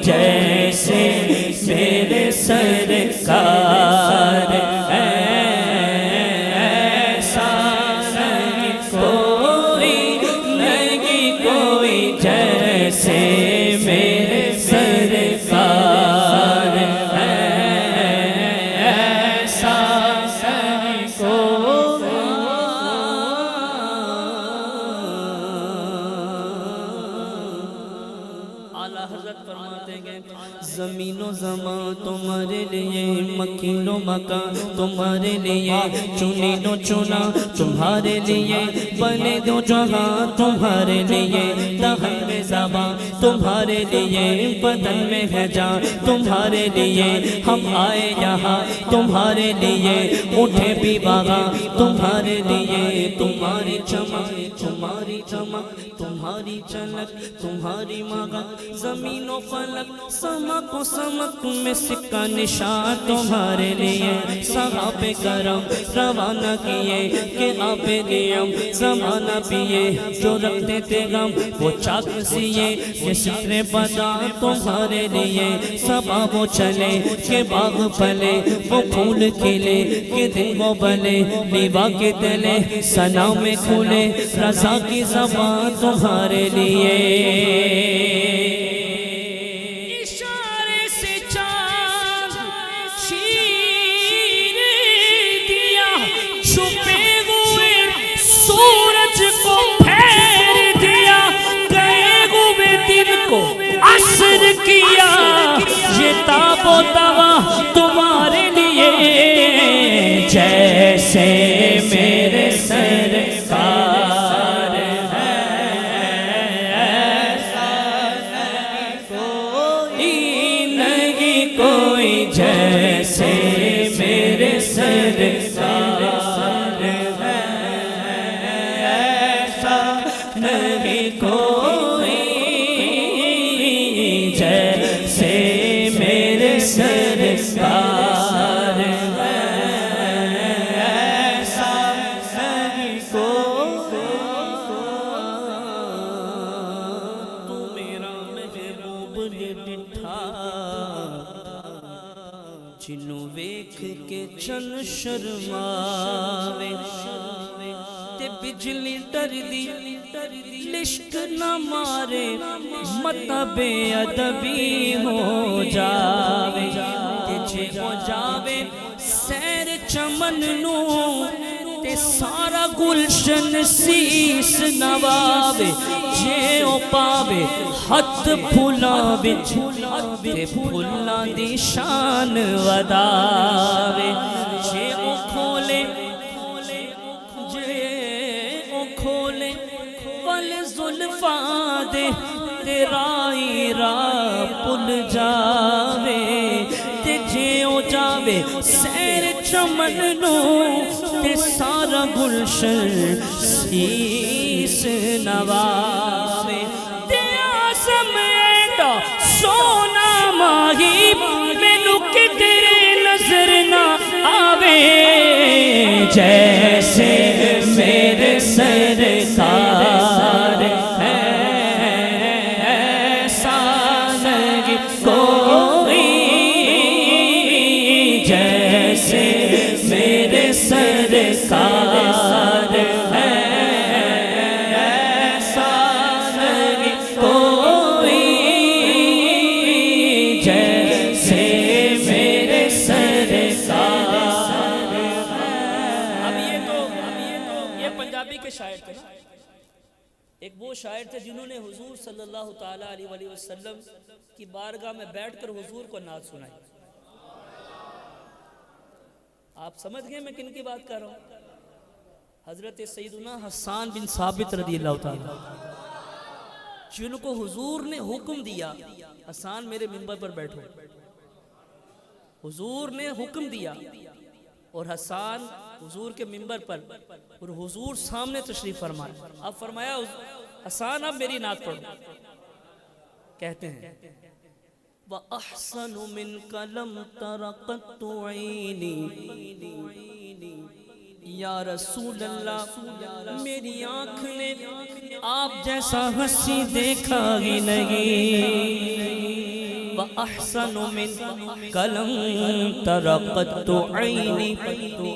جیسے میرے سرکار، ایسا نہیں کوئی جیسے میرے سرکار، ایسا نہیں کوئی۔ اعلیٰ حضرت فرماتے ہیں زمین و زمان تمہارے لیے، مکین و مکان تمہارے لیے، چنین و چنا تمہارے لیے، بنے دو جہاں تمہارے لیے، دہن میں زبان تمہارے لیے، بدن میں ہے جان تمہارے لیے، ہم آئے یہاں تمہارے لیے، اٹھے بھی باغاں تمہارے لیے، تمہاری چمک تمہاری چمک تمہاری چلک تمہاری مگن، زمین و فلک سمک و سمک میں سکہ نشان تمہارے لیے، صحاب کرم روانہ کیے کہ آپ گیم زمانہ پیے، جو رکھتے تھے غم وہ چاک سیے، یہ سترے بدا تمہارے لیے، سبا وہ چلے کہ باغ پھلے، وہ پھول کھلے کہ دن وہ بلے، لیوا کے تلے ثنا میں کھولے، رضا کی زبان تمہارے لیے، اشارے سے چاند چیر دیا، چھپے ہوئے سورج کو پھیر دیا، گئے ہوئے دن کو عصر کیا، یہ تاب و توا تمہارے لیے، جیسے میرے سرکار ہے، ایسا نہیں کوئی جیسے میرے سرکار ہے، ایسا نہیں کوئی جیسے میرے سرکار ہے، ایسا نہیں کوئی۔ تو میرا محبوب نے ڈٹھا، جنوں ویکھ کے چن شرماوے، تے بجلی ڈر دی لشک نہ مارے، مطا بے ادبی ہو جاوے، تے جے ہو جاوے سیر چمن نو، تے سارا گلشن سیس نواوے، جے او پاوے ہتھ پھلاوے، تے پھلاں دی شان وداوے، جے او کھولے کھولے ول زلفاں دے، تیرائی راہ پل جاوے، تے جے او جاوے سیر چمن نو، تے سارا گلشن سیس نواوے، تے آسم ایڈا سونا ماہی مینوں کدھر نظر نہ آوے، جیسے میرے سرکار ہے، ایسا نہیں کوئی جیسے میرے سرکار ہے، ایسا نہیں کوئی جیسے میرے سرکار۔ پنجابی کے شاعر تھے نا، ایک وہ شاعر تھے جنہوں نے حضور صلی اللہ تعالیٰ علیہ وسلم کی بارگاہ میں بیٹھ کر حضور کو نعت سنائی۔ آپ سمجھ گئے میں کن کی بات کر رہا ہوں؟ حضرت سیدنا حسان بن ثابت رضی اللہ تعالیٰ، جن کو حضور نے حکم دیا حسان میرے منبر پر بیٹھو، حضور نے حکم دیا اور حسان حضور کے منبر پر اور حضور سامنے تشریف فرمائے، اب فرمایا حسان اب میری نعت پڑھو، کہتے ہیں وَأَحْسَنُ مِنْكَ لَمْ تَرَ قَطُّ عَيْنِي، یا رسول اللہ میری آنکھ نے آپ جیسا ہنسی دیکھا ہی نہیں، وأحسن من قلم ترقت عيني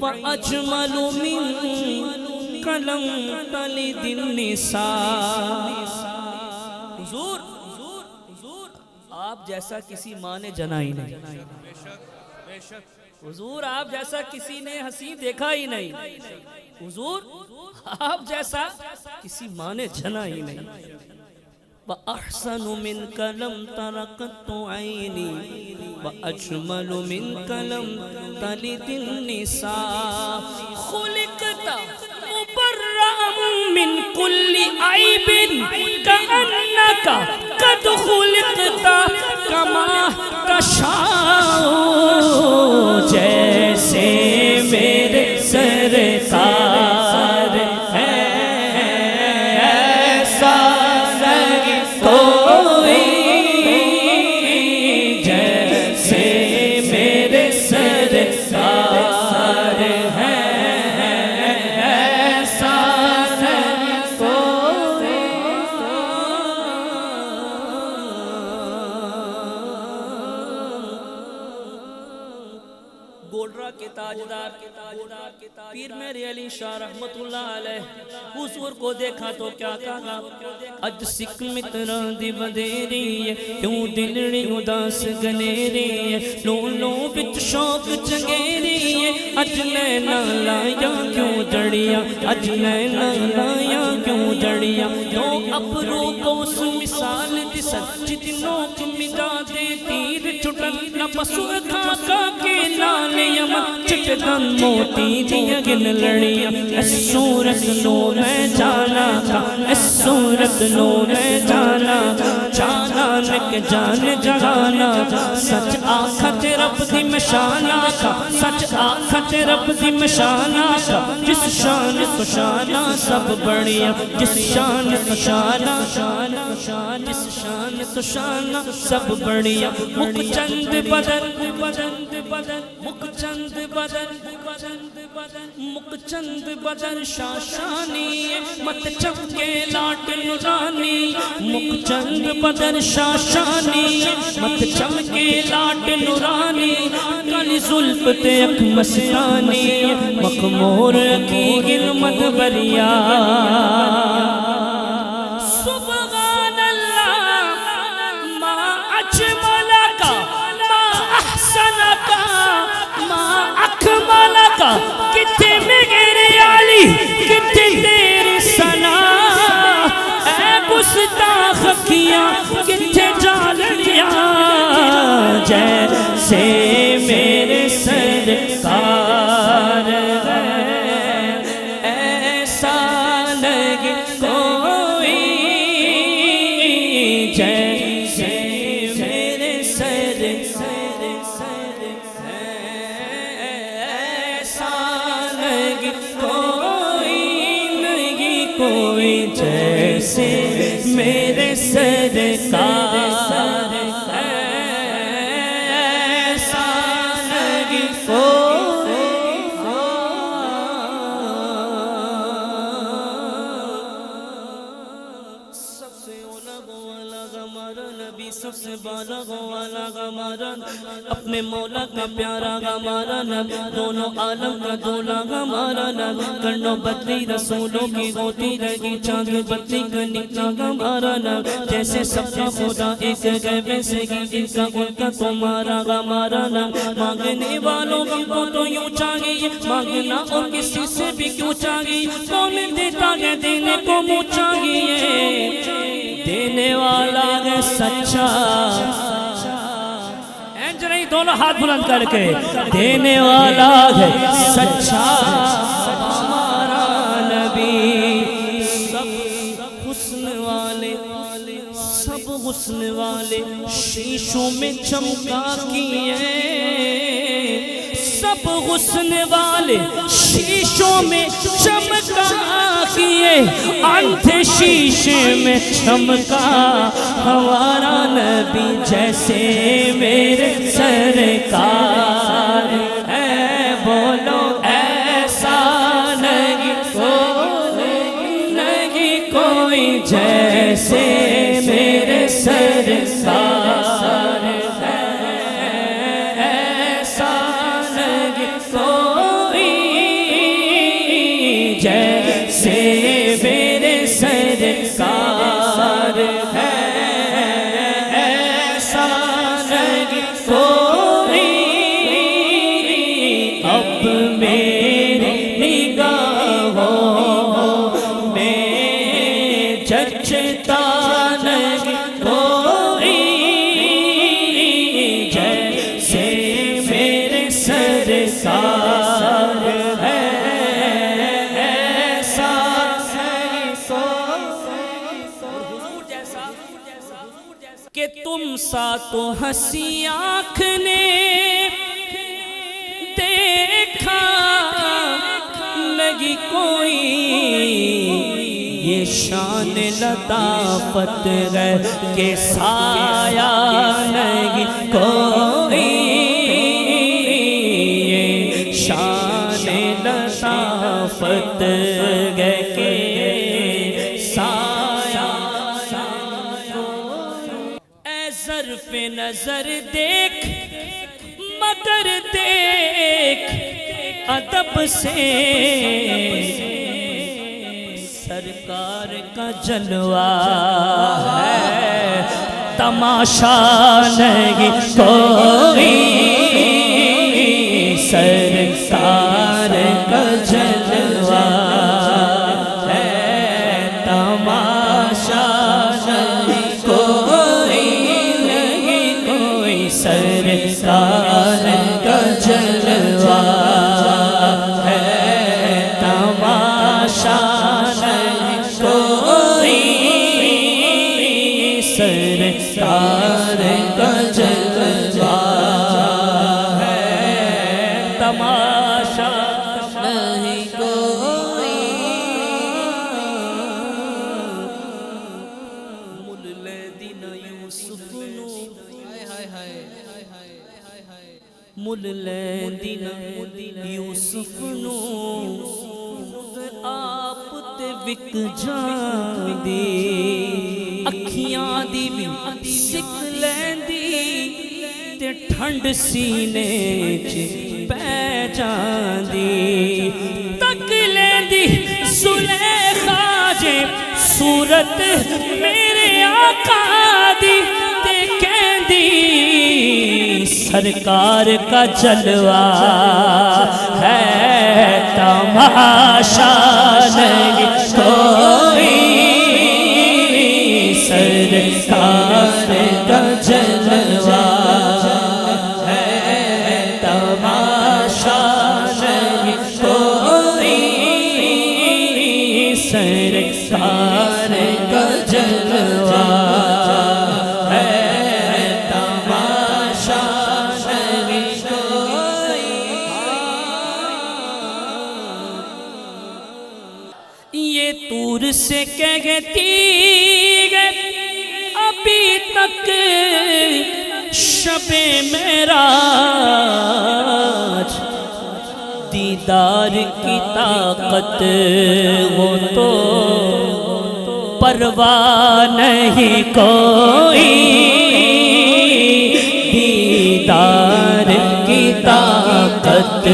وأجمل من قلم تلد النساء. حضور آپ جیسا کسی ماں نے جنا ہی نہیں. حضور آپ جیسا کسی نے حسین دیکھا ہی نہیں. حضور آپ جیسا کسی ماں نے جنا ہی نہیں. وَأَحْسَنُ مِنْكَ لَمْ تَرَقَتْ عَيْنِي وَأَجْمَلُ مِنْكَ لَمْ تَلِدِ النِّسَاء. خُلِقْتَ مُبَرَّأً مِنْ كُلِّ عَيْبٍ كَأَنَّكَ قَدْ خُلِقْتَ كَمَا تَشَاءُ. جیسے میرے سرکار ہے ایسا نہیں کوئی. جیسے میرے سرکار ہے ایسا نہیں کوئی. گولرا کے تاجدار پیر میرے علی شاہ رحمت اللہ علیہ حضور کو دیکھا تو کیا کہا؟ اج سکھ مترا دی بدیری کیوں دلڑی اداس گلیری لو لو بچ شوق چنگیری اج لینا لایا کیوں جڑیا اج لینا لایا کیوں جڑیا. تو ابرو کو اس مثال دی سچ دنوں کو مٹا دے تیر چھٹن نہ پسو کھا کھا کے لال یما چٹدن موتی دیا گن لڑیاں. اس صورت نو میں جانا تھا اس صورت نو میں جانا جانا نک جان جگانا. سچ آخت رب دی مشانہ کا سچ آخت رب دی مشانہ کا. جس شان تو شانہ سب بڑھیا جس شان تو شانہ جس شان تو شانہ سب بڑھیا. مک چند بدن مک چند بدن مک چند بدن شاشانی مت چمکے لاٹ نورانی. مک چند بدن شاشانی مت چمکے لاٹ نورانی. کلی زلف تے اک مستانی مخمور کی علمت بریا. سبحان اللہ ما اجملک ما احسنک ما اکملک. کتے میرے علی کتے تیری ثنا اے گستاخ کیا کتے جالڑیا. جیسے میرے سرکار ہے ایسا نہیں کوئی. جیسے میرے سرکار ہے ایسا نہیں کوئی نہیں کوئی. جیسے میرے سرکار ہے ایسا نہیں کوئی. سب سے اولا والا ہمارا نبی سب سے بالا والا ہمارا اپنے مولا کا پیارا ہمارا نبی دونوں عالم کا دولا ہمارا نبی. کرنو بدلی رسولوں کی ہوتی رہی چاند بدلی کا نکلا ہمارا نبی. جیسے سب کا خدا ایک ہے ویسے ہی ان کا ان کا تمہارا ہمارا نبی. مانگنے والوں کو تو یوں چاہیے مانگنا اور کسی سے بھی کیوں چاہیے. کون دیتا ہے دینے کو منہ چاہیے. دینے والا ہے سچا اینج نہیں دونوں ہاتھ بلند کر کے. دینے والا ہے سچا ہمارا نبی. سب حسن والے سب حسن والے شیشوں میں چمکا کیے. سب حسن والے شیشوں میں چمکا کیے. اندھے شیشے میں چمکا ہمارا نبی. جیسے میرے سرکار ہے بولو ایسا نہیں کوئی نہیں کوئی. جیسے میرے سرکار سرکار ہے ایسا نہیں حضور جیسا کہ تم سا تو ہنسی آنکھ نے دیکھا نہیں کوئی یہ شان لطافت ہے کہ سایہ نہیں کوئی یہ شان لطافت ہے کہ سایہ اے ظرف نظر دیکھ مگر دیکھ ادب سے سرکار کا جلوہ ہے تماشا نہیں کوئی سرکار کا جلوہ ہے تماشا نہیں کوئی سرکار کا جلوہ ہے تماشا سرکار کا جلوہ ہے تماشا نہیں کوئی مل لیدین یوسف نو مل لیدین یوسف نو آپ تے وک جاندی اکھیاں دی بھی سکھ لیندی تے ٹھنڈ سینے چ پہ جاندی تک لیندی زلیخا جے صورت میرے آقا دی تے کہندی سرکار کا جلوہ ہے تماشا نہیں کوئی سرکار کا جلوہ ہے تماشا نہیں کوئی سرکار کا جلوہ ہے تماشا نہیں کوئی یہ طور سے کہتی ابھی تک شب معراج دیدار کی طاقت وہ تو پرواہ نہیں کوئی دیدار کی طاقت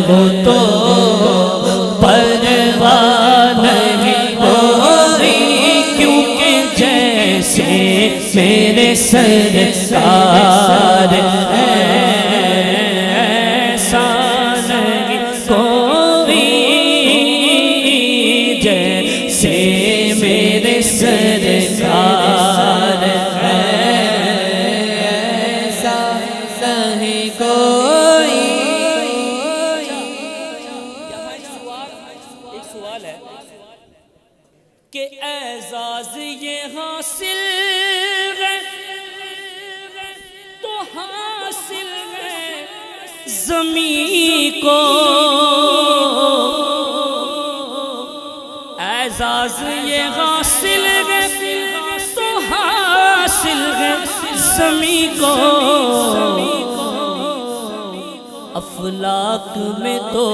وہ تو پرواہ نہیں کوئی کیونکہ جیسے میرے سرکار ایسا نہیں کوئی جیسے میرے سرکار ایسا نہیں کوئی ایک سوال ہے کہ اعزاز یہ حاصل ہے تو حاصل ہے زمین کو اعزاز یہ حاصل ہے تو حاصل ہے زمین کو افلاک میں تو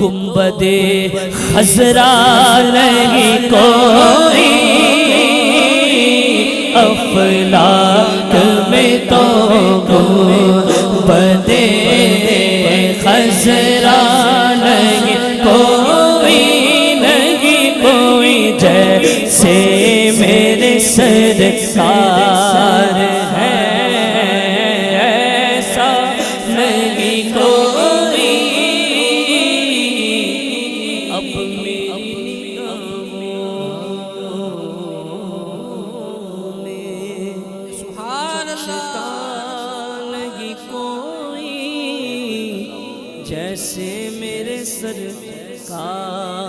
گنبد خضرا نہیں کوئی افلاک میں تو گنبد خضرا نہیں کوئی جیسے میرے سرکار ہے ایسا نہیں کوئی اب میری نگاہوں میں سبحان اللہ نہیں کوئی سرکار